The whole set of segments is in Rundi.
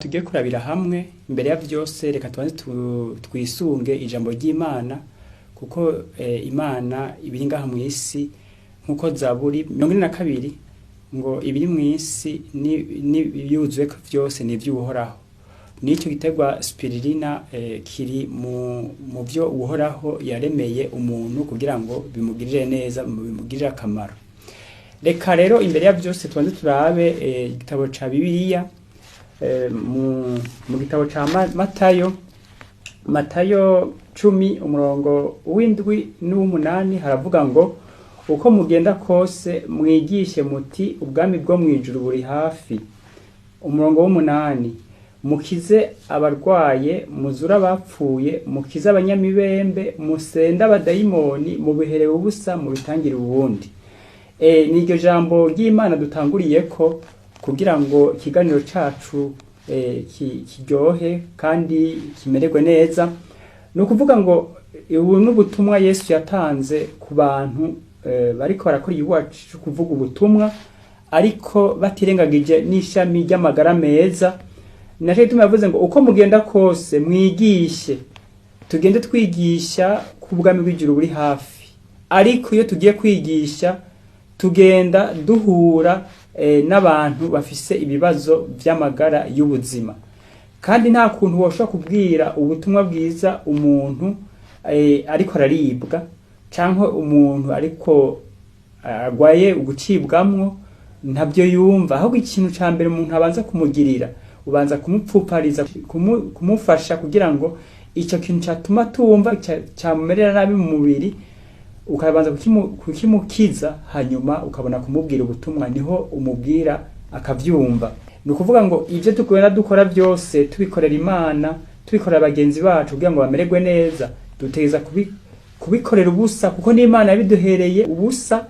Tugiye kurabira hamwe imbere ya vyose reka tubanze twisunge ijambo ry'Imana kuko Imana ibiri ngaha mu isi nkuko Zaburi 42 ngo ibiri mu isi ni yuzuye ko vyose ni ivy'uhoraho. Nico gitegwa Spirulina kiri mu vyo uhoraho yaremeye umuntu kugira ngo bimugirire neza, bimugirire akamaro. Reka rero imbere ya vyose tubanze turabe igitabo ca Bibiliya mu gitabo ca Matayo 10 umurongo w'indwi n'umunani haravuga ngo uko mugenda kose mwigishe muti ubwami bwo mwijuru buri hafi. Umurongo w'umunani mukize abarwaye, muzura abapfuye, mukize abanyamibembe, musenda abadayimoni, mubiherewe ubusa, mubitangire ubundi. Niryo jambo ry'Imana dutanguriyeko kugira ngo ikiganiro cacu kiryohe kandi kimererwe neza. No kuvuga ngo ubu n'ubutumwa Yesu yatanze ku bantu bariko barakora iwacu kuvuga ubutumwa ariko batirengagije n'ishami ry'amagara meza. Naje tumavuze ngo uko mugenda kose mwigishe, tugende twigisha ku bwami bw'ijuru buri hafi. Ariko iyo tugiye kwigisha tugenda duhura n'abantu bafise ibibazo vy'amagara y'ubuzima, kandi nta kuntu woshobora kubwira ubutumwa bwiza umuntu ariko araribwa canke umuntu ariko agwaye ugucibwamwo ntabyo yumva. Ahubwo ikintu ca mbere umuntu abanza kumugirira ubanza kumupfupariza, kumufasha kugira ngo ico kintu catuma tumva cyamumerera nabi mu mubiri ukabanza kukimukiza, hanyuma ukabona kumubwira ubutumwa, niho umubwira akavyumva. Ni ukuvuga ngo ivyo tugenda dukora byose tubikorera Imana, tubikorera bagenzi bacu kugira ngo bamererwe neza, duteza kubikorera ubusa kuko n'Imana yabiduhereye ubusa.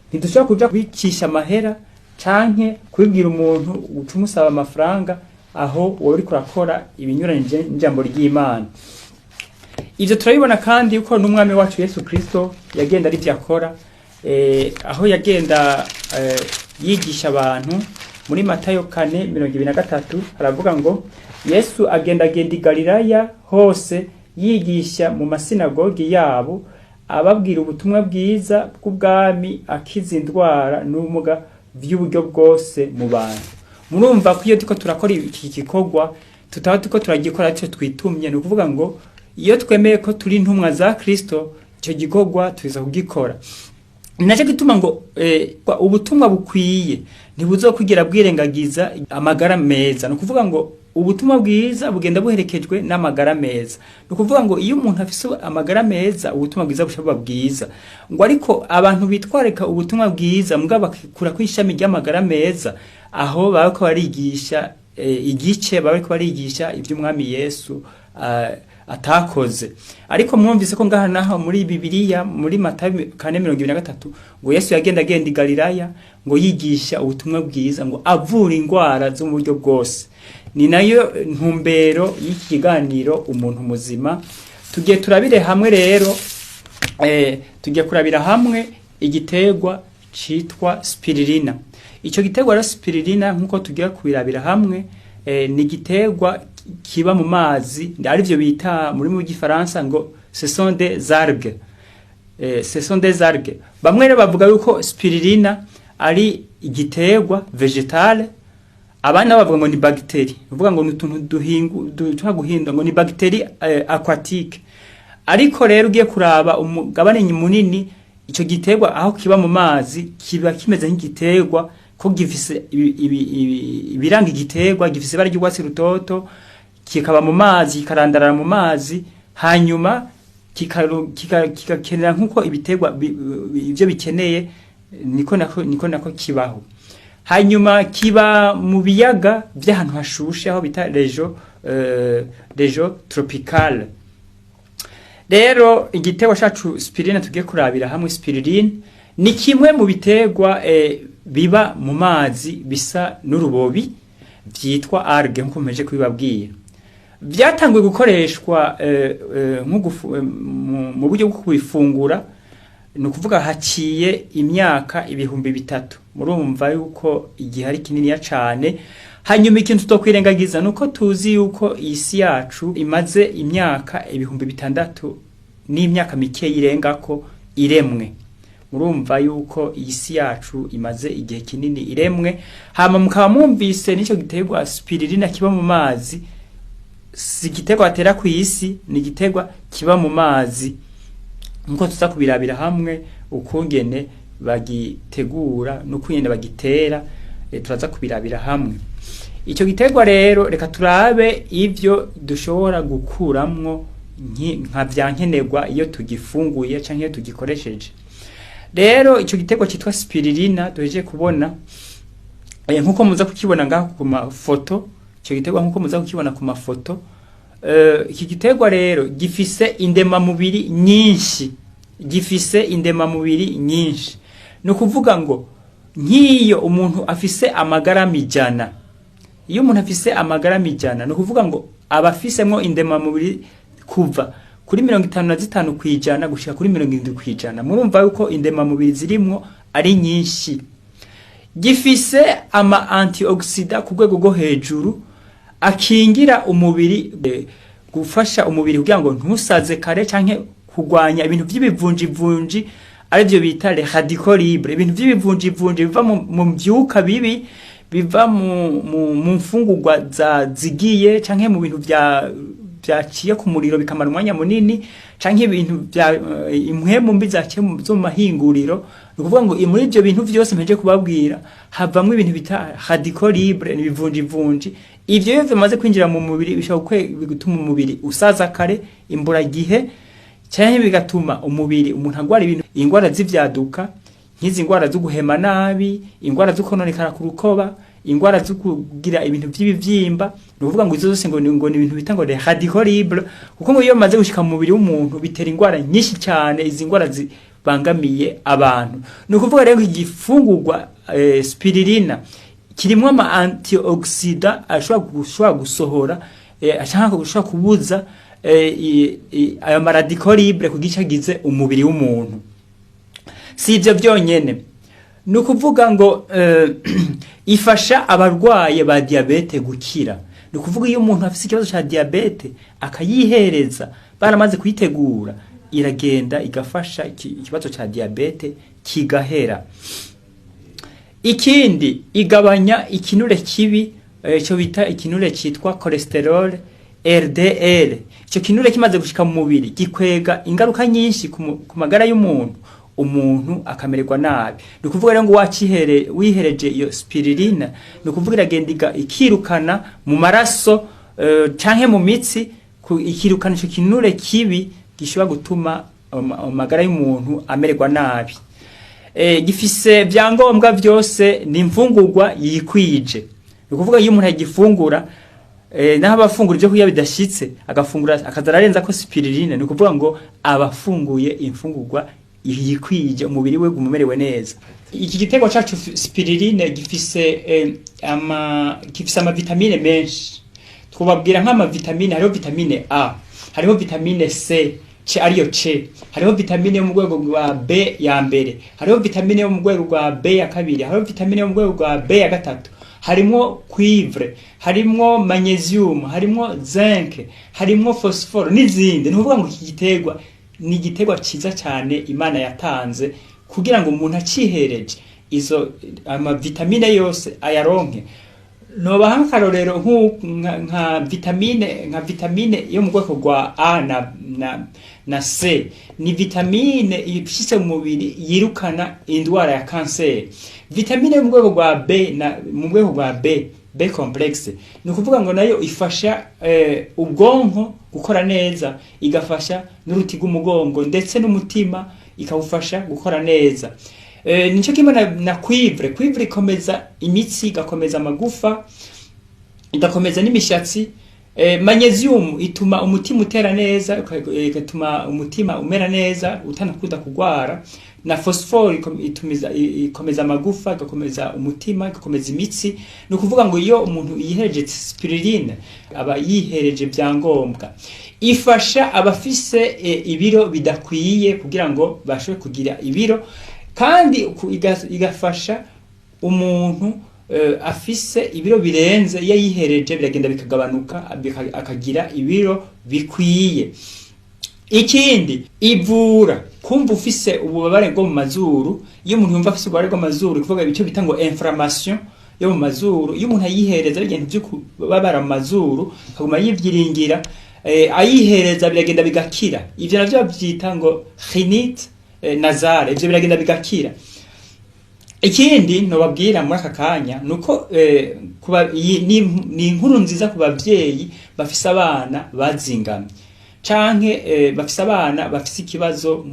Ntidushobora kuja kubikisha amahera canke kubibwira umuntu ucumusaba amafaranga aho wowe uriko urakora ibinyuranyije n'ijambo ry'Imana. Ivyo turabibona kandi uko n'umwami wacu Yesu Kristo yagenda ari vyakora, aho yagenda yigisha abantu. Muri Matayo 4:23 haravuga ngo Yesu agenda i Galilaya hose yigisha mu masinagogi yabo, ababwira ubutumwa bwiza bw'ubwami, akiza indwara n'ubumuga vy'uburyo bwose mu bantu. Murumva ko iyo tuko turakora iki gikorwa tutaba tuko turagikora cyo twitumye. Ni ukuvuga ngo iyo twemeye ko turi intumwa za Kristo, icyo gikorwa tuza kugikora. Naje gituma ngo ubutumwa bukwiye ntibuzokugira bwirengagiza amagara meza. No kuvuga ngo ubutumwa bwiza bugenda buherekejwe n'amagara meza. No kuvuga ngo iyo umuntu afise amagara meza ubutumwa bwiza bushobora bwiza. Ngo ariko abantu bitwareka ubutumwa bwiza mbwa bakura kwishami ry'amagara meza, aho bariko barigisha igice, bariko barigisha ivy'umwami Yesu atakoze. Ariko mwumvise ko ngaha naho muri Bibiliya muri Matayo 4:23 ngo Yesu yagenda i Galilaya ngo yigisha ubutumwa bwiza, ngo avura indwara zo mu buryo bwose. Ni nayo ntumbero y'iki kiganiro umuntu muzima. Tugiye turabire hamwe rero, tugiye kurabira hamwe igitegwa citwa Spirulina. Ico gitegwa ra Spirulina nkuko tugiye kubirabira hamwe ni gitegwa kiba mu mazi, arivyo bita muri mu gifaransa ngo ce sont des algues. Ce sont des algues. Bamwe rero bavuga yuko Spirulina ari igitegwa vegetale, abana bavuga ngo ni bagiteri. Bavuga ngo n'utuntu duhinga ngo ni bagiteri aquatique. Ariko rero ugiye kuraba umugabane munini ico gitegwa aho kiba mu mazi kiba kimeze nk'igitegwa ko gifise ibiranga igitegwa, gifise ibara ry'urwatsi rutoto, kikaba mu mazi, kikarandarara mu mazi, hanyuma kikakenera nkuko ibitegwa ivyo bikeneye, niko nako kibaho. Hanyuma kiba mu biyaga by'ahantu hashushe aho bita region tropicale. Rero igitegwa cacu Spirulina tugiye kurabira hamwe. Spirulina ni kimwe mu bitegwa biba mu mazi bisa n'urubobi vyitwa algae nkuko meje kubibabwira. Vyatanguye gukoreshwa mu buryo bwo kubifungura, no kuvuga haciye imyaka 3000. Murumva yuko igihe ari kinini ya cane. Hanyuma ikintu tutokwirengagiza nuko tuzi yuko isi yacu imaze imyaka 6,000 n'imyaka mike irengako iremwe. Murumva yuko isi yacu imaze igihe kinini iremwe. Hama mukaba mwumvise nico giterwa spirulina kiba mu mazi, si giterwa atera ku isi, ni giterwa kiba mu mazi. Nkuko tuza kubirabira hamwe ukungene bagitegura n'ukungene bagitera, turaza kubirabira hamwe. Ico giterwa rero reka turabe ivyo dushobora gukuramwo nka vyankenerwa iyo tugifunguye canke iyo tugikoresheje. Rero ico giterwa cyitwa spirulina duheje kubona nkuko muza kukibona ngaho ku mafoto, ico giterwa nkuko muza kukibona ku mafoto. Iki giterwa rero gifise indema mubiri nyinshi, no kuvuga ngo nkiyo umuntu afise amagara mijana, iyo umuntu afise amagara mijana no kuvuga ngo abafisemwo indema mubiri kuva kuri 55 kwijana gushika kuri 70 kwijana. Murumva yuko indema mubiri zirimwo ari nyinshi. Gifise ama antioxida ku rwego rwo hejuru akingira umubiri, gufasha umubiri kugira ngo ntusaze kare canke kugwanya ibintu by'ibivunjivunji ari byo bita les radicaux libres, ibintu by'ibivunjivunji biva mu mbyuka bibi, biva mu mfungurwa zigiye canke mu bintu byaciye ku muriro bikamara umwanya munini, canke ibintu bya impwemu mbi zaciye zo mahinguriro. Ukuvuga ngo muri ibyo bintu byose mpeje kubabwira havamwe ibintu bita radicaux libres, n'ibivunjivunji. Ivyo iyo bimaze kwinjira mu mubiri bishobora gutuma umubiri usaza kare, imbura gihe, cyane bigatuma umubiri umuntu agwara ibintu, ingwara z'ivyaduka nk'izi ngwara zo guhema nabi, ingwara zo kononekara ku rukoba, ingwara zo kugira ibintu by'ibivyimba. No kuvuga ngo izo zose ngo ni ibintu bita ngo les radicaux libres, kuko ngo iyo maze gushika mu mubiri w'umuntu bitera ingwara nyinshi cyane, izi ngwara zibangamiye abantu. No kuvuga rero igifungurwa spirulina kirimwo ama antioxida ashobora gusohora, ashaka gushaka kubuza ayo radicaux libres kugicagize umubiri w'umuntu. Si ivyo byonyene, no kuvuga ngo ifasha abarwaye ba diabete gukira. No kuvuga iyo umuntu afise ikibazo cha diabete akayihereza baramaze kuyitegura, iragenda igafasha ikibazo cha diabete kigahera. Ikindi igabanya ikinure kibi, cyo bita ikinure cyitwa cholesterol LDL. Icyo kinure kimaze gushika mu mubiri gikwega ingaruka nyinshi ku magara y'umuntu, umuntu akamererwa nabi. No kuvuga rero ngo wihereje iyo spirulina, no kuvuga iragenda ikirukana mu maraso canke mu mitsi, ikirukana icyo kinure kibi gishobora gutuma amagara y'umuntu amererwa nabi. Gifise byangombwa byose, ni imfungurwa yikwije. No kuvuga iyo umuntu agifungura naho abafungura ibyo kurya bidashitse agafungura akazararenza ko spirulina, no kuvuga ngo abafunguye imfungurwa yikwije, umubiri we gumerewe neza. Iki giterwa cyacu spirulina gifise ama vitamine menshi. Twubabwira nk'ama vitamine, hariho vitamine A, hariho vitamine C, ariyo C, hariho vitamine yo mu rwego rwa B ya mbere, hariho vitamine yo mu rwego rwa B ya kabiri, hariho vitamine yo mu rwego rwa B ya gatatu, harimo cuivre, harimo magnesium, harimo zinc, harimo phosphore n'izindi. Ni ukuvuga ngo iki giterwa ni igiterwa cyiza cyane Imana yatanze kugira ngo umuntu acihereje izo ama vitamine yose ayaronke. No bahankarorero nka vitamine yo mu bwoko rwa A na C, ni vitamine ifise mu mubiri yirukana indwara ya kanseri. Vitamine yo mu bwoko rwa B mu bwoko rwa B complex, ni kuvuga ngo nayo ifasha ubwonko gukora neza, igafasha n'uruti rw'umugongo ndetse n'umutima ikawufasha gukora neza. Nico kimwe na cuivre ikomeza imitsi, igakomeza amagufa, igakomeza n'imishatsi. Magnesium ituma umutima utera neza, igatuma umutima umera neza utanakuda kugwara. Na phosphore ikomeza amagufa, igakomeza umutima, igakomeza imitsi. No kuvuga ngo iyo umuntu yihereje spirulina aba yihereje byangombwa. Ifasha abafise ibiro bidakwiye kugira ngo bashe kugira ibiro, kandi igafasha umuntu afise ibiro birenze iyo yihereje biragenda bikagabanuka akagira ibiro bikwiye. Ikindi ivura kumva ufise ububabare bwo mu mazuru. Iyo umuntu yumva afise ububabare bwo mu mazuru kuvuga icyo bita ngo inflammation yo mu mazuru, iyo umuntu ayihereza bigenda byo kubabara mu mazuru akaguma yivyiringira ayihereza biragenda bigakira. Ivyo navyo byita ngo rhinite nasale, ivyo biragenda bigakira. Ikindi nobabwira muri aka kanya nuko ni inkuru nziza ku bavyeyi bafise abana bazingamye canke bafise abana bafise ikibazo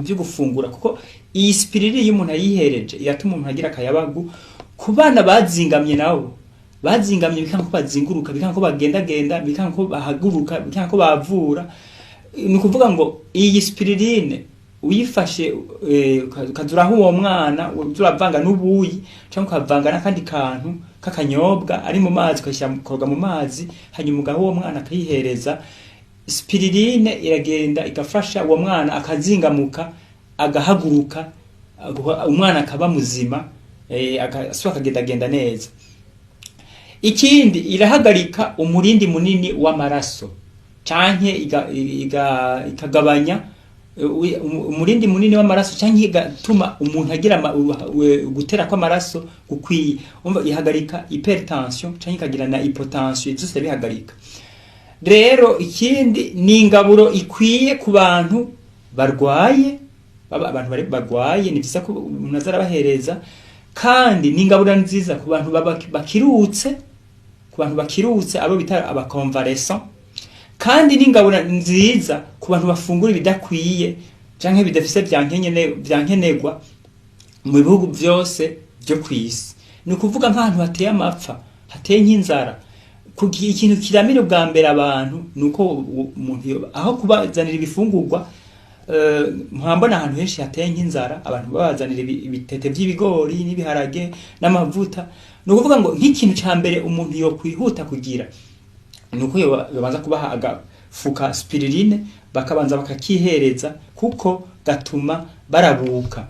byo gufungura, kuko iyi spirulina y'umuntu ayihereje iratuma umuntu agira akayabagu. Ku bana bazingamye nabo bazingamye bikanko bazinguruka, bikanko bagendagenda, bikanko bahaguruka, bikanko bavura. Ni kuvuga ngo iyi spirulina uyifashe ukazuraho uwo mwana uravanga n'ubuyi cyangwa ukavanga n'akandi kantu kakanyobwa ari mu mazi ukashyira koga mu mazi, hanyuma ugaha uwo mwana akayihereza, spirulina iragenda igafasha uwo mwana akazingamuka, agahaguruka, umwana akaba muzima, akagendagenda neza. Ikindi irahagarika umurindi munini w'amaraso canke ikagabanya umurindi munini w'amaraso canke igatuma umuntu agira gutera kw'amaraso gukwiye. Umva ihagarika hypertension canke ikagira na hypotension, zose bihagarika. Rero ikindi ni ingaburo ikwiye ku bantu barwaye, abantu barwaye ni byiza ko umuntu azarabahereza, kandi ni ingaburo nziza ku bantu bakirutse, ku bantu bakirutse abo bita abaconvalescent, kandi ni ingaburo nziza ku bantu bafungura ibidakwiye canke bidafise byankenegwa mu bihugu byose byo kwisi. Ni kuvuga nk'ahantu hateye amapfa, hateye nk'inzara, ikintu kiramira bwa mbere abantu nuko umuntu aho kubazanira ibifungurwa mpambona ahantu henshi hateye nk'inzara, abantu babazanira ibitete by'ibigori n'ibiharage n'amavuta. Ni kuvuga ngo nk'ikintu ca mbere umuntu yo kwihuta kugira nuko babanza kubaha agafuka spirulina, bakabanza bakakihereza kuko gatuma barabuka.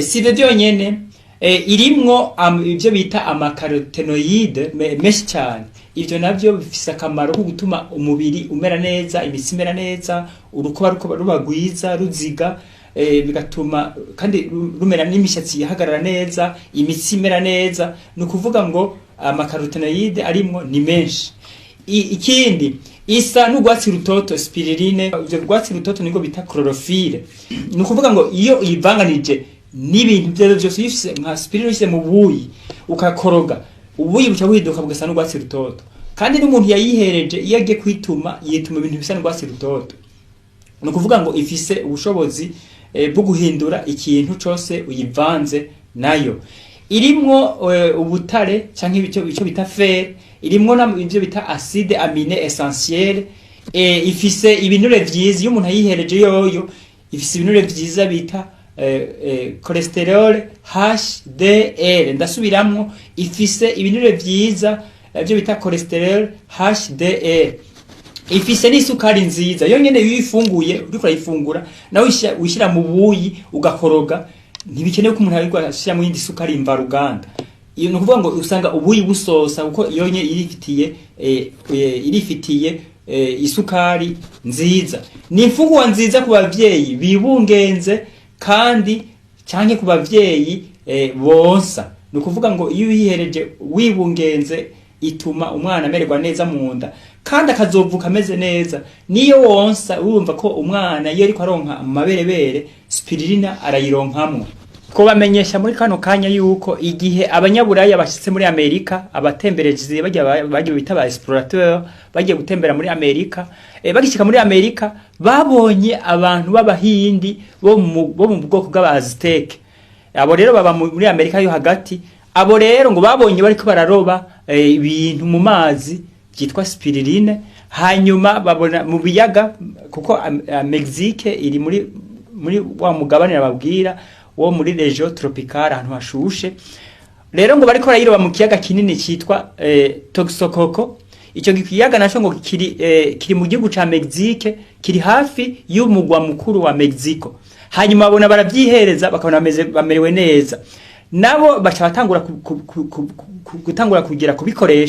Si byo nyene, irimwo ibyo bita amakarotenoide menshi cyane. Ivyo navyo bifise akamaro ko gutuma umubiri umera neza, imitsi imera neza, urukuba ruba rwiza ruziga, bigatuma kandi rumera n'imishatsi yahagarara neza, imitsi imera neza. Ni kuvuga ngo amakarotenoide arimwo ni menshi. Ikindi isa n'urwatsi rutoto spirulina, ivyo rwatsi rutoto niko bita chlorophylle. Ni kuvuga ngo iyo ivanganije n'ibintu byo byose yifise nka spirulina yifise mu buyi ukakoroga, ubuyi buca buhinduka bugasa n'urwatsi rutoto. Kandi n'umuntu yayihereje iyo agiye kwituma yituma ibintu bisa n'urwatsi rutoto. Ni kuvuga ngo ifise ubushobozi bwo guhindura ikintu cyose uyivanze nayo. Irimwo ubutare canke ibico bita fer, irimwo n'ibyo bita acide amine essentielle, ifise ibinure vyiza. Iyo umuntu ayihereje yoyo ifise ibinure vyiza bita cholesterol HDL. Ndasubiramwo, ifise ibinure vyiza byo bita cholesterol HDL. Ifise n'isukari nziza. Yo nyene yifunguye uriko urayifungura nawe wishira mu buyi ugakoroga, ntibikenewe ko umuntu ariko ashira mu yindi sukari imvaruganda. Iyo no kuvuga ngo usanga ubuyi busosa kuko iyo nye irifitiye isukari nziza. Ni imfungwa nziza ku bavyeyi bibungenze kandi canke ku bavyeyi bonsa. No kuvuga ngo iyo uyihereje wibungenze ituma umwana amererwa neza mu nda kandi akazovuka ameze neza. Niyo wonsa urumva ko umwana iyo ariko aronka amaberebere spirulina arayironkamwe. Ko bamenyesha muri kano kanya yuko igihe abanyaburaya bashitse muri Amerika, abatemberezi bagiye bita ba explorateur bagiye gutembera muri Amerika, bagishika muri Amerika babonye abantu b'abahindi bo mu bwoko bw'aba Aztecs. Abo rero baba muri Amerika yo hagati. Abo rero ngo babonye bariko bararoba ibintu mu mazi byitwa spirulina, hanyuma babona mu biyaga kuko Mexique iri muri wa mugabane babwira wo muri region tropicale ahantu hashushe. Rero ngo bariko barayiroba mu kiyaga kinini cyitwa Texcoco. Ico kiyaga naco ngo kiri mu gihugu ca Mexique, kiri hafi y'umugwa mukuru wa Mexico. Hanyuma babona baravyihereza bakabona bamerewe neza. nabo baca batangura gutangura kugira kubikoresha